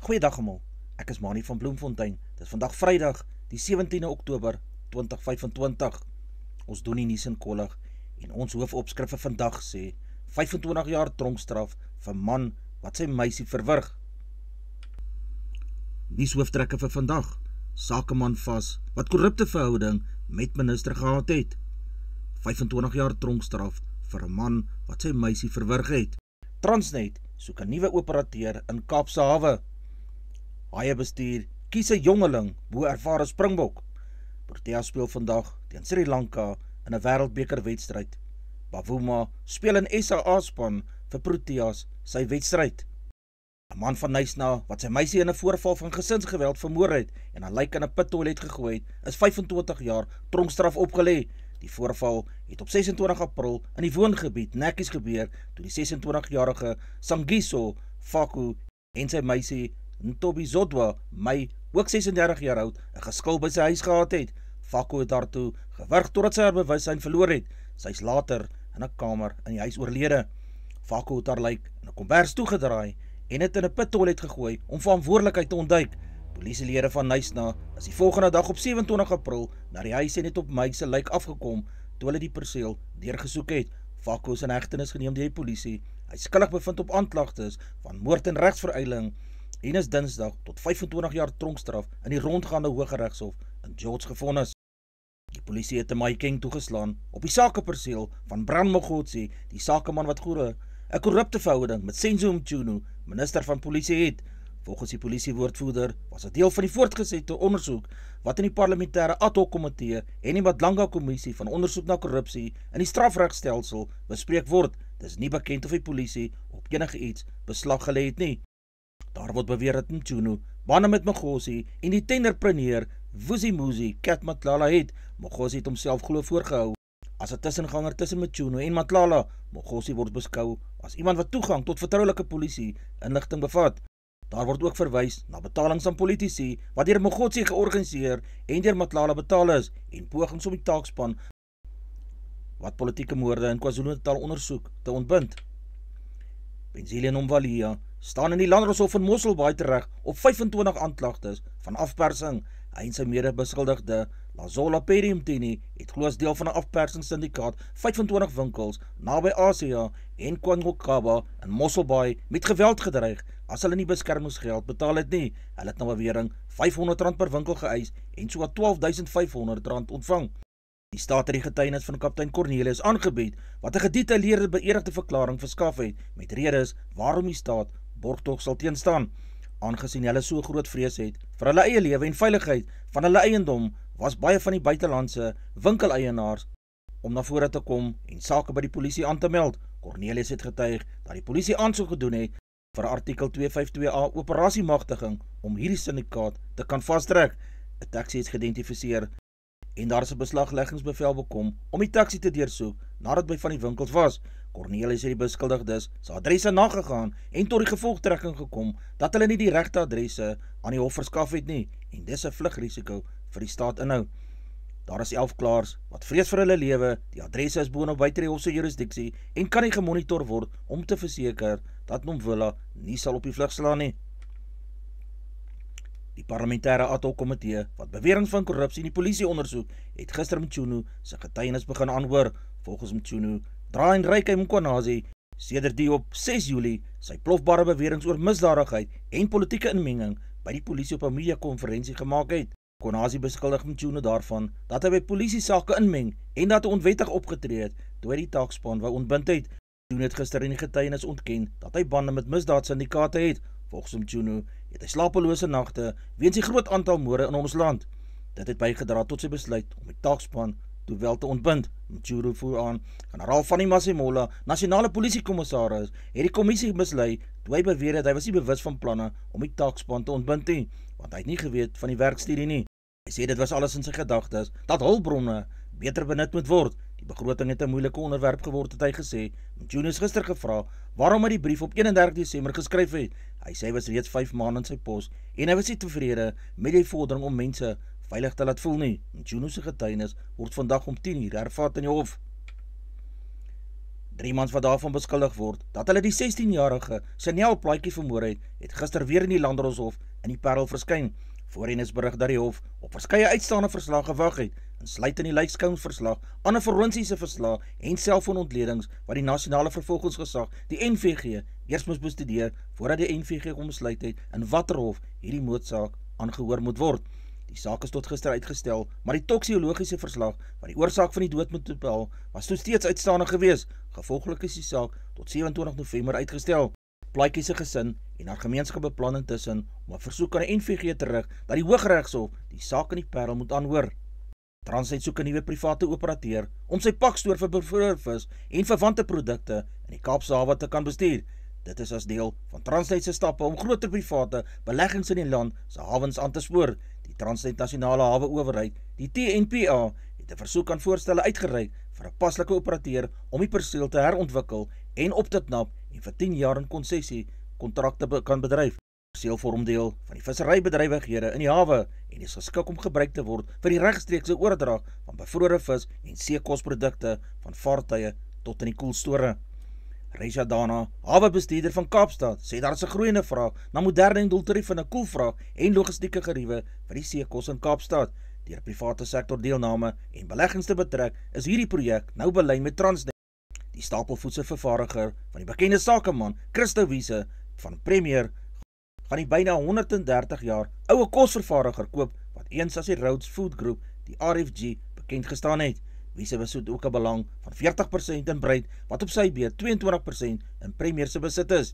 Goeiedag almal, ek is Manie van Bloemfontein. Dit is vandag Vrydag, die 17de Oktober 2025. Ons doen die nuus in kollig en ons hoofopskrif vir vandag sê 25 jaar tronkstraf vir man wat sy meisie verwrig. Nuushooftrekke vir vandag: sakeman vas wat korrupte verhouding met minister gehad het. 25 jaar tronkstraf vir 'n man wat sy meisie verwrig het. Transnet soek 'n nuwe operateur in Kaapse Hawe. Haie bestuur kies 'n jongeling bo ervare Springbok. Protea speel vandag teen Sri Lanka in 'n wêreldbekerwedstryd. Bavuma speel in SA-span vir Proteas sy wedstryd. 'n Man van Knysna wat sy meisie in 'n voorval van gesinsgeweld vermoor het en haar lijk in 'n pittoilet gegooi het, is 25 jaar tronkstraf opgelê. Die voorval het op 26 April in die woongebied Nekkies gebeur toe die 26-jarige Sangiso Faku en sy meisie Ntobi Zodwa Mei, ook 36 jaar oud, 'n geskil by sy huis gehad het. Faku het daartoe gewurg totdat sy haar bewussyn verloor het. Sy is later in 'n kamer in die huis oorlede. Faku het haar lijk in 'n kombers toegedraai en het in 'n pittoilet gegooi om verantwoordelikheid te ontduik. Polisielede van Knysna is die volgende dag op 27 April na die huis en het op Mei se lijk afgekom toe hulle die perseel deurgesoek het. Faku is in hegtenis geneem deur die polisie. Hy is skuldig bevind op aanklagtes van moord en regsveruiling en is Dinsdag tot 25 jaar tronkstraf in die rondgaande Hooggeregshof in George gevonnis. Die polisie het 'n Maikeng toegeslaan op die sakeperseel van Bram Mogotsi, die sakeman wat goeie 'n korrupte verhouding met Senzo Mchunu, minister van polisie het. Volgens die polisiewoordvoerder was dit deel van die voortgesette ondersoek wat in die parlementêre ad hoc komitee en die Madlanga kommissie van ondersoek na korrupsie in die strafregstelsel bespreek word. Dis nie bekend of die polisie op enige iets beslag gelê het nie. Daar word beweer dat Mchunu bande met Mogotsi en die tenderpreneur Vusimuzi Kat Matlala het. Mogotsi het homself glo voorgehou as 'n tussenganger tussen Mchunu en Matlala. Mogotsi word beskou as iemand wat toegang tot vertroulike polisie inligting bevat. Daar word ook verwys na betalings aan politici wat deur Mogotsi georganiseer en deur Matlala betaal is en pogings om die taakspan wat politieke moorde in KwaZulu-Natal ondersoek te ontbind. Benzile Nomvalia staan in die Landdroshof in Mosselbaai tereg op 25 aanklagtes van afpersing. Hy en sy mede-beskuldigde Lazola Periumtini het glo as deel van 'n afpersingssyndikaat 25 winkels naby Asia en KwaNgokaba in Mosselbaai met geweld gedreig as hulle nie beskermingsgeld betaal het nie. Hulle het na bewering R500 per winkel geëis en so R12.500 ontvang. Die staat het die getuienis van kaptein Cornelius aangebied wat 'n gedetailleerde beëdigde verklaring verskaf het met redes waarom die staat borgtog sal teenstaan. Aangesien hulle so groot vrees het vir hulle eie lewe en veiligheid van hulle eiendom, was baie van die buitelandse winkeleienaars om na vore te kom en sake by die polisie aan te meld. Cornelius het getuig dat die polisie aansoek gedoen het vir artikel 252A operasiemagtiging om hierdie syndikaat te kan vastrek. 'n Taxi is geïdentifiseer en daar is 'n beslagleggingsbevel bekom om die taxi te deursoek nadat by van die winkels was. Cornelius het die beskuldigdes se adresse nagegaan en tot die gevolgtrekking gekom dat hulle nie die regte adresse aan die hof verskaf het nie en dis 'n vlugrisiko vir die staat inhou. Daar is 11 klaars wat vrees vir hulle lewe. Die adresse is boonop buite die hof se jurisdiksie en kan nie gemonitor word om te verseker dat Nomvula nie sal op die vlug slaan nie. Die parlementêre ad hoc komitee wat beweringe van korrupsie in die polisie ondersoek, het gister Mchunu se getuienis begin aanhoor. Volgens Mchunu draai en ryk hy Mkwanazi sedert die op 6 Julie sy plofbare beweringe oor misdadigheid en politieke inmenging by die polisie op 'n media-konferensie gemaak het. Mkwanazi beskuldig Mchunu daarvan dat hy by polisie sake inmeng en dat hy onwettig opgetree het toe hy die taakspan wou ontbind het. Mchunu het gister in die getuienis ontken dat hy bande met misdaadsyndikaate het. Volgens Mchunu het hy slapelose nagte weens die groot aantal moorde in ons land. Dit het bygedra tot sy besluit om die taakspan wel te ontbind. Mchunu voer aan, generaal Fanny Masemola, nasionale polisiekommissaris, het die kommissie mislei toe hy beweer het hy was nie bewus van planne om die taakspan te ontbind nie, want hy het nie geweet van die werkstudie nie. Hy sê dit was alles in sy gedagtes dat hulpbronne beter benut moet word. Die begroting het 'n moeilike onderwerp geword, het hy gesê. Mchunu is gister gevra waarom hy die brief op 31 Desember geskryf het. Hy sê hy was reeds 5 maande in sy pos en hy was nie tevrede met die vordering om mense veilig te laat voel nie. Mchunu se getuienis word vandag om 10 uur hervat in die hof. 3 mans wat daarvan beskuldig word dat hulle die 16-jarige Chanel Plaatjie vermoor het gister weer in die Landdroshof in die Parel verskyn. Voorheen is berig dat die hof op verskeie uitstaande verslag gewag het, insluitend in die lijkskouingsverslag, ander forensiese verslag en selfoonontledings wat die nasionale vervolgingsgesag, die NVG, eers moes bestudeer voordat die NVG kom besluit het in watter hof hierdie moordsaak aangehoor moet word. Die saak is tot gister uitgestel, maar die toksiologiese verslag wat die oorsaak van die dood moet bepaal, was toe steeds uitstaande gewees. Gevolglik is die saak tot 27 November uitgestel. Plaatjie se gesin en haar gemeenskap beplan intussen om 'n versoek aan die NVG te rig dat die Hooggeregshof die saak in die Parel moet aanhoor. Transnet soek 'n nuwe private operateur om sy pakstoor vir bevroorde vis en verwante produkte in die Kaapse hawe te kan bestuur. Dit is as deel van Transnet se stappe om groter private beleggings in die land se hawens aan te spoor. Die Transnet Nasionale Hawe Owerheid, die TNPA, het 'n versoek aan voorstelle uitgereik vir 'n paslike operateur om die perseel te herontwikkel en op te knap en vir 10 jaar in konsessie kontrakte kan bedryf. Perseel vorm deel van die visserybedrywighede in die hawe en is geskik om gebruik te word vir die regstreekse oordrag van bevroorde vis en seekosprodukte van vaartuie tot in die koelstore. Reisha Dana, hawebestuurder van Kaapstad, sê daar is 'n groeiende vraag na moderne en doeltreffende koelvrag en logistieke geriewe vir die seekos in Kaapstad. Deur private sektor deelname en beleggings te betrek, is hierdie projek nou belyn met Transnet. Die stapelvoedselvervaardiger van die bekende sakeman, Christo Wiese van Premier, gaan die byna 130 jaar oue kosvervaardiger koop wat eens as die Rhodes Food Group, die RFG, bekend gestaan het. Wiese besoek ook 'n belang van 40% in Breed, wat op sy beurt 22% in Premier se besit is.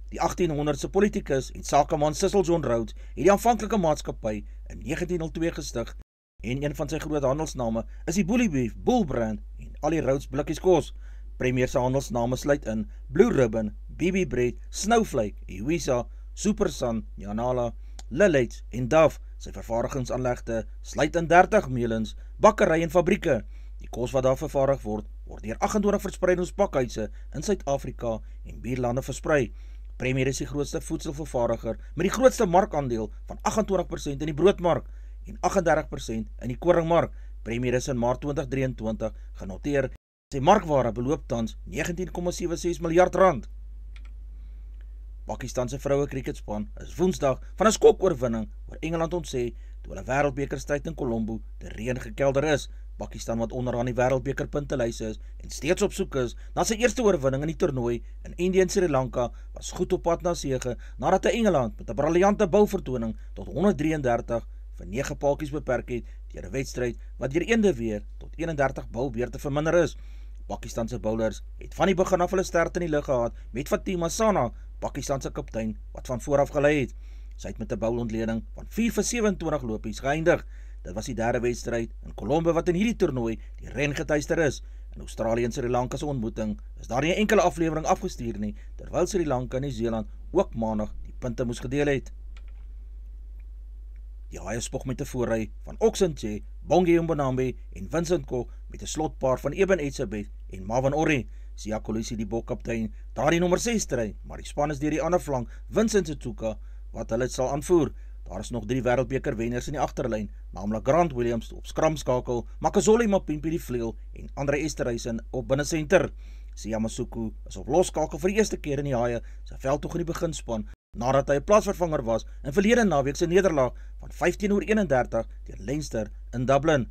Die 1800se politikus en sakeman Cecil John Rhodes het die aanvanklike maatskappy in 1902 gestig en een van sy groot handelsname is die Boelie Beef, Bull Brand en al die Rhodes blikkies kos. Premier se handelsname sluit in Blue Ribbon, BB Bread, Snowflake, Iwisa, Super Sun, Janala, Lillet's en Dove. Sy vervaardigingsaanlegte sluit in 30 meulens, bakkerye en fabrieke. Die kos wat daar vervaardig word deur 28 verspreidingspakhuise in Suid-Afrika en buurlande versprei. Premier is die grootste voedselvervaardiger met die grootste markandeel van 28% in die broodmark en 38% in die koringmark. Premier is in Maart 2023 genoteer. Sy markwaarde beloop tans 19,76 miljard rand. Pakistan se vroue cricketspan is Woensdag van 'n skokoorwinning oor Engeland ontsê toe hulle wêreldbekerstryd in Colombo te reën gekelder is. Pakistan wat onderaan die wêreldbeker puntelys is en steeds op soek is na sy eerste oorwinning in die toernooi in Indië en Sri Lanka, was goed op pad na sege nadat Engeland met 'n briljante bouvertoning tot 133 vir 9 paaltjies beperk het deur 'n wedstryd wat deur eende weer tot 31 boubeurte verminder is. Pakistan se bowlers het van die begin af hulle sterkte in die lug gehad met Fatima Sana, Pakistan se kaptein wat van vooraf gelei het. Sy het met 'n boulontleding van 4 vir 27 lopies geëindig. Dit was die derde wedstryd in Colombo wat in hierdie toernooi die ren getuister is. In Australië en Sri Lanka se ontmoeting is daar nie 'n enkele aflewering afgestuur nie, terwyl Sri Lanka en Nieu-Seeland ook maandag die punte moes gedeel het. Die Haie spog met 'n voorry van Oxenche, Bongi Mbonambi en Vincent Koch met 'n slotpaar van Eben Etzebeth en Marvin Orrie. Siya Kolisi, die bokkaptein, dra die nommer 6 stry, maar die span is deur die ander flank, Vincent Setsuka, wat hulle sal aanvoer. Daar is nog 3 wêreldbeker wenners in die agterlyn, naamlik Grant Williams op skramskakel, Makazole Mapimpi die vleuel en Andre Esterhuizen op binnesenter. Siya Masuku is op losskakel vir die eerste keer in die Haie se veldtog in die beginspan, nadat hy 'n plaasvervanger was in verlede naweek se nederlaag van 15-31 teen Leinster in Dublin.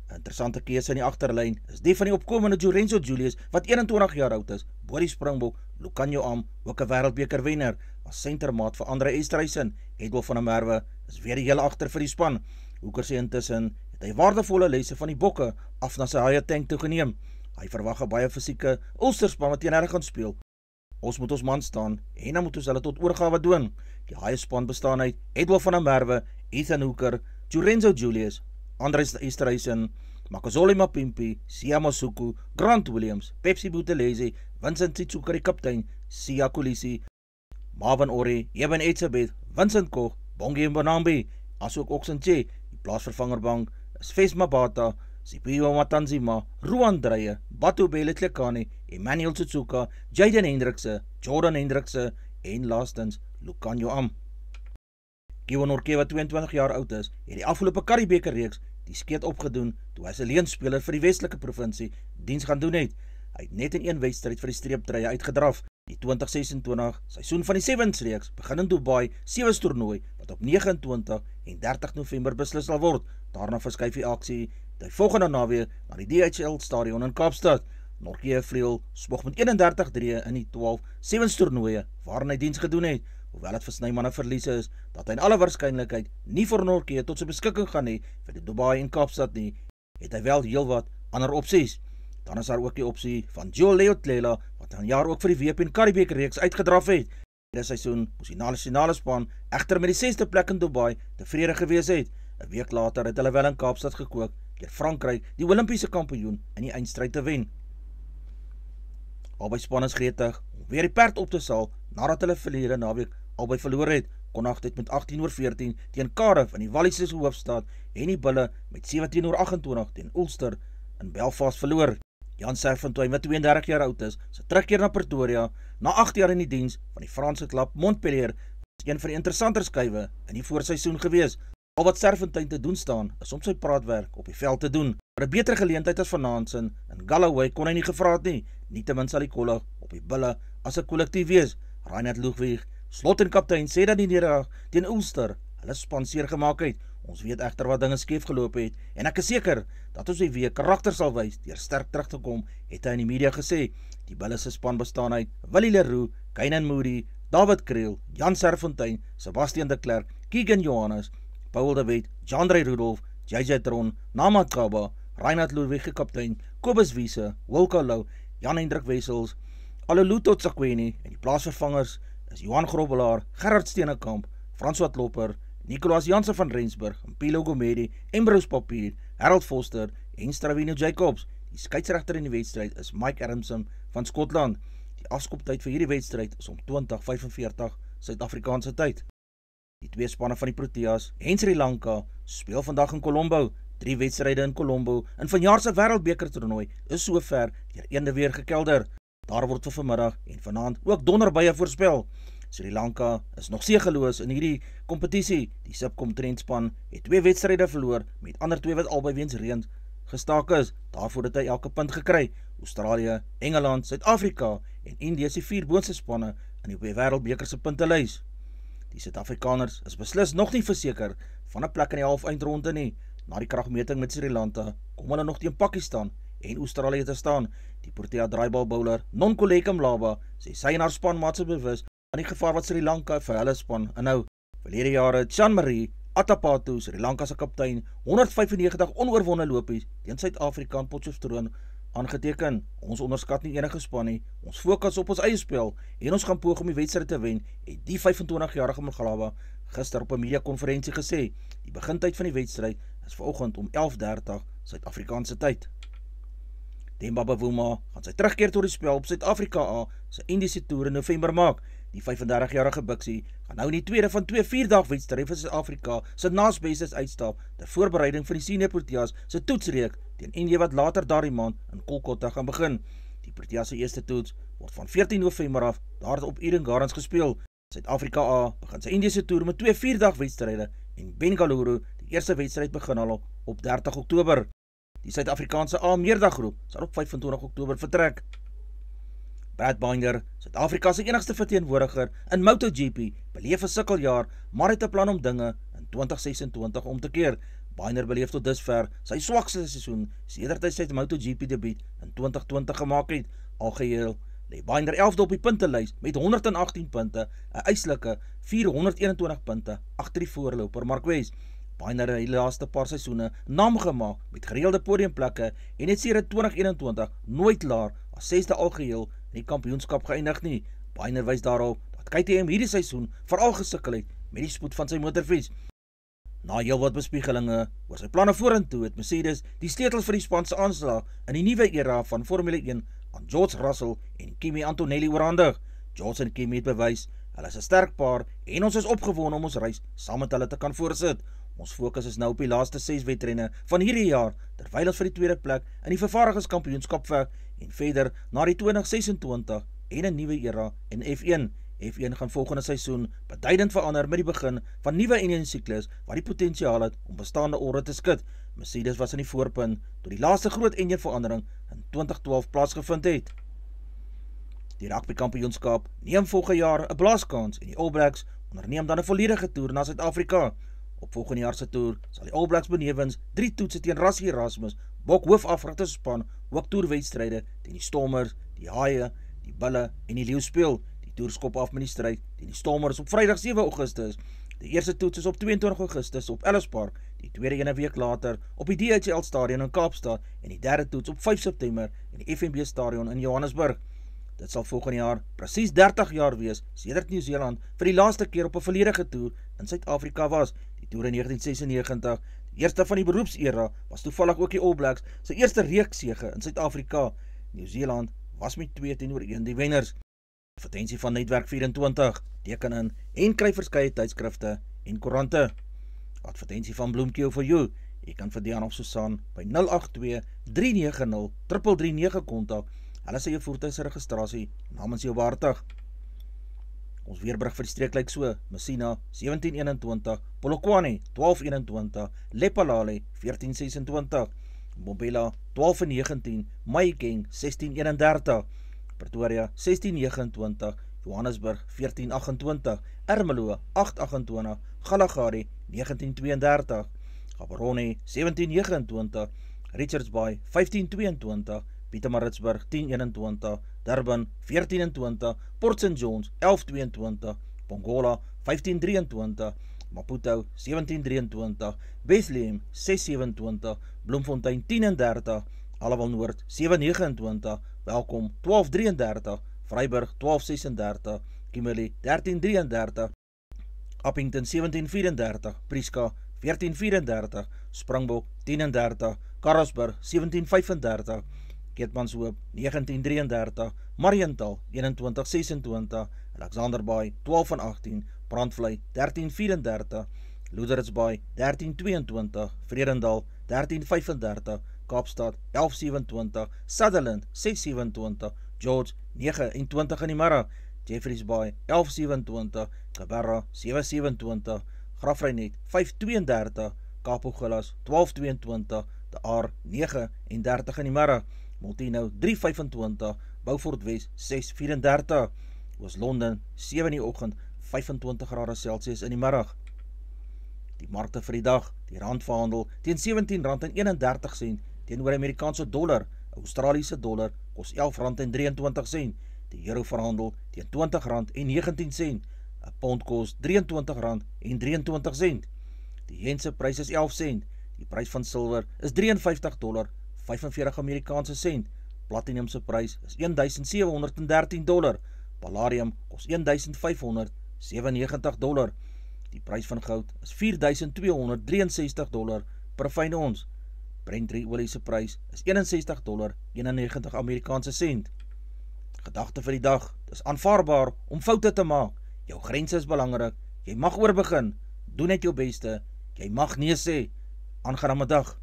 'n Interessante keuse in die agterlyn is die van die opkomende Lorenzo Julius wat 21 jaar oud is, bo die Springbok, Lucanio Am, ook 'n wêreldbeker wenner, as sentermaat vir Andre Esterhuizen. Edwin van der Merwe is weer die hele agter vir die span. Hoeker sê intussen het hy waardevolle lesse van die bokke af na sy Haie tank toegeneem. Hy verwag 'n baie fisieke Ulsterspan wat teen hulle gaan speel. Ons moet ons man staan en dan moet ons hulle tot oorgawe dwing. Die Haie span bestaan uit Edwin van der Merwe, Ethan Hooker, Lorenzo Julius, Andre Esterhuizen, Makazole Mapimpi, Siya Masuku, Grant Williams, Pepsi Buthelezi, Vincent Setsuka die kaptein, Siya Kolisi, Marvin Orrie, Eben Etzebeth, Vincent Koch, Bongi Mbonambi, asook Oxenche. Die plaasvervangerbank is Fes Mabata, Siphiwe Matanzima, Ruan Dreyer, Batubele Tlekani, Emmanuel Setsuka, Jaden Hendrikse, Jordan Hendrikse en laastens Lucanio Am. Kevin Orke wat 22 jaar oud is, het die afgelope Karibeker reeks die skeet opgedoen toe hy as 'n leenspeler vir die Westelike provinsie diens gaan doen het. Hy het net in een wedstryd vir die streeptreye uitgedraf. Die 2026 seisoen van die Sevens reeks begin in Dubai Sevens toernooi wat op 29 en 30 November beslis sal word. Daarna verskuif die aksie die volgende naweek na die DHL stadion in Kaapstad. Nortje Vleuel spog met 31-3 in die 12 Sevens toernooie waarin hy diens gedoen het. Hoewel het vir Snyman 'n verlies is dat hy in alle waarskynlikheid nie vir Nortje tot sy beskikking gaan hê vir die Dubai en Kaapstad nie, het hy wel heelwat ander opsies. Dan is daar ook die opsie van Joel Leotlela wat vanjaar ook vir die WP en Karibeek reeks uitgedraf het. Hierdie seisoen moes die nasionale span egter met die 6de plek in Dubai tevrede gewees het. 'n Week later het hulle wel in Kaapstad gekook deur Frankryk, die Olimpiese kampioen, in die eindstryd te wen. Albei span is gretig om weer die perd op te saal nadat hulle verlede naweek albei verloor het. Connacht het met 18-14 teen Cardiff in die Walliese hoofstad en die Bulle met 17-28 teen Ulster in Belfast verloor. Jan Serfontein, wat 32 jaar oud is, sy terugkeer na Pretoria na 8 jaar in die diens van die Franse klub Montpellier is een van die interessanter skuiwe in die voorseisoen gewees. Al wat Serfontein te doen staan is om sy praatwerk op die veld te doen. Vir 'n beter geleentheid as vanaand in Galloway kon hy nie gevra het nie. Nietemin sal die kollig op die Bulle as 'n kollektief wees. Reinhard Ludwig, slot en kaptein, sê dat die nederlaag teen Ulster hulle span seer gemaak het. Ons weet egter wat dinge skeef geloop het en ek is seker dat ons die week karakter sal wys deur sterk terug te kom, het hy in die media gesê. Die Bulle se span bestaan uit Willie Leroux, Kainan Moody, David Kriel, Jan Serfontein, Sebastian de Klerk, Keegan Johannes, Paul de Wet, Jandre Rudolph, JJ Tron, Namat Kaba, Reinhard Ludwig kaptein, Kobus Wiese, Wilco Lou, Jan Hendrik Wessels, Aloluto Tsakwini en die plaasvervangers is Johan Grobbelaar, Gerard Steenekamp, François Klopper, Nicolaas Jansen van Rensburg, Mpilo Gomedi, Ambrose Papier, Harold Foster en Stravino Jacobs. Die skeieregter in die wedstryd is Mike Adamson van Skotland. Die afskoptyd vir hierdie wedstryd is om 20:45 Suid-Afrikaanse tyd. Die twee spanne van die Proteas en Sri Lanka speel vandag in Colombo. 3 wedstryde in Colombo in vanjaar se Wêreldbeker toernooi is sover deur eende weer gekelder. Daar word vir vanmiddag en vanaand ook donderbye voorspel. Sri Lanka is nog seëgeloos in hierdie kompetisie. Die Sipcom trendspan het 2 wedstryde verloor met ander 2 wat albei weens reën gestaak is. Daarvoor het hy elke punt gekry. Australië, Engeland, Suid-Afrika en Indië is die 4 boonste spanne in die Wêreldbeker se puntelys. Die Suid-Afrikaners is beslis nog nie verseker van 'n plek in die halfeindronde nie. Na die kragmeting met Sri Lanka kom hulle nog teen Pakistan en Australië te staan. Die Protea draaibalbouler Nonkuleka Mlaba sê sy en haar spanmaats is bewus aan die gevaar wat Sri Lanka vir hulle span inhou. Verlede jare het Chanmarie Atapatu, Sri Lanka se kaptein, 195 onoorwonde lopies teen Suid-Afrika in Potchefstroom aangeteken. Ons onderskat nie enige span nie. Ons fokus op ons eie spel en ons gaan poog om die wedstryd te wen, het die 25-jarige Mlaba gister op 'n media-konferensie gesê. Die begintyd van die wedstryd is vanoggend om 11:30 Suid-Afrikaanse tyd. Demba Bavuma gaan sy terugkeer tot die spel op Suid-Afrika A se Indiese toer in November maak. Die 35-jarige Bixie gaan nou in die tweede van 2 4-dag wedstryde vir Suid-Afrika se naasbestes uitstap ter voorbereiding vir die Senior Proteas se toetsreek teen Indië wat later daardie maand in Kolkata gaan begin. Die Proteas se eerste toets word van 14 November af daar op Eden Gardens gespeel. Suid-Afrika A begin sy Indiese toer met 2 4-dag wedstryde en Bengaluru, die eerste wedstryd begin al op 30 Oktober. Die Suid-Afrikaanse A meerdaggroep sal op 25 Oktober vertrek. Brad Binder, Suid-Afrika se enigste verteenwoordiger in MotoGP, beleef 'n sukkeljaar, maar het 'n plan om dinge in 2026 om te keer. Binder beleef tot dusver sy swakste seisoen sedert hy sy MotoGP debuut in 2020 gemaak het. Algeheel lê Binder 11de op die puntelys met 118 punte, 'n eislike 421 punte agter die voorloper Marquez. Binder het die laaste paar seisoene naam gemaak met gereelde podiumplekke en het sedert 2021 nooit laer as 6de algeheel in die kampioenskap geëindig nie. Binder wys daarop dat KTM hierdie seisoen veral gesukkel het met die spoed van sy motorfiets. Na heelwat bespiegelinge oor sy planne vorentoe het Mercedes die sleutels vir die span se aanslag in die nuwe era van Formule 1 aan George Russell en Kimi Antonelli oorhandig. George en Kimi het bewys hulle is 'n sterk paar en ons is opgewonde om ons reis saam met hulle te kan voortsit. Ons fokus is nou op die laaste 6 wedrenne van hierdie jaar, terwyl ons vir die tweede plek in die vervaardigingskampioenskap veg en verder na die 2026 en 'n nuwe era in F1. F1 gaan volgende seisoen beduidend verander met die begin van nuwe Indian siklus wat die potensiaal het om bestaande orde te skud. Mercedes was in die voorpunt toe die laaste groot engine verandering in 2012 plaasgevind het. Die rugby kampioenskap neem volgende jaar 'n blaaskans en die All Blacks onderneem dan 'n volledige toer na Suid-Afrika. Op volgende jaar se toer sal die All Blacks benewens 3 toetse teen Rassie Erasmus, Bok hoofafrigter span, ook toerwedstryde teen die Stormers, die Haie, die Bulle en die Leeu speel. Die toer skop af met die stryd teen die Stormers op Vrydag 7 Augustus. Die eerste toets is op 22 Augustus op Ellis Park, die tweede een week later op die DHL Stadion in Kaapstad en die derde toets op 5 September in die FNB Stadion in Johannesburg. Dit sal volgende jaar presies 30 jaar wees sedert Nieu-Seeland vir die laaste keer op 'n volledige toer in Suid-Afrika was. Die toer in 1996, die eerste van die beroepsera, was toevallig ook die All Blacks se eerste reekssege in Suid-Afrika. Nieu-Seeland was met 2-1 die wenners. Advertensie van Netwerk 24, teken in en kry verskeie tydskrifte en koerante. Advertensie van Bloemkeel for you. Jy kan vir Dian of Susan by 082-390-3339 kontak. Hulle sê jou voertuig se registrasie namens jou waardig. Ons weerbrug vir die streek lyk so: Messina 1721, Polokwane 1221, Lephalale 1426, Mbombela 1219, Mahikeng 1631, Pretoria 1629, Johannesburg 1428, Ermelo 828, Galagadi 1932, Gaborone 1729, Richards Bay 1522, Pietermaritzburg 1021, Durban 1420, Port St Johns 1122, Pongola 1523, Maputo 1723, Bethlehem 627, Bloemfontein 1030, Allewal Noord 729, Welkom 1233, Vryburg 1236, Kimberley 1333, Appington 1734, Prieska 1434, Springbok 1030, Karasburg 1735, Keetmanshoop 1933, Mariental 2126, Alexanderbaai 1218, Brandvlei 1334, Loederitsbaai 1322, Vredendal 1335, Kaapstad 1127, Sutherland 627, George 29 in die middag, Jeffreys Bay 1127, Kabarra 727, Grafreinet 532, Kaapogillas 1222, De Aar 39 in die middag, Multino 325, Beaufort West 634, Oos-London 7 in die oggend, 25 grade Celsius in die middag. Die markte vir die dag, die rand verhandel teen R17.31 teenoor Amerikaanse dollar, Australiese dollar kos R11.23, die euro verhandel teen R20.19, 'n pond kos R23.23, die yen se prys is 11 sent, die prys van silwer is $53.45 Amerikaanse sent, platinum se prys is $1,713, palladium kos $1,597, die prys van goud is $4,263 per fyn ons. Brent olie se prys is $61.91 Amerikaanse sent. Gedagte vir die dag, dis aanvaarbaar om foute te maak. Jou grense is belangrik, jy mag oorbegin, doen net jou beste, jy mag nee sê. Aangename dag.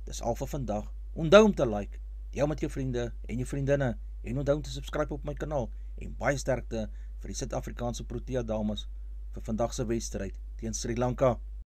Dis al vir vandag. Onthou om te like, deel met jou vriende en jou vriendinne, en onthou om te subscribe op my kanaal, en baie sterkte vir die Suid-Afrikaanse Protea dames vir vandag se wedstryd teen Sri Lanka.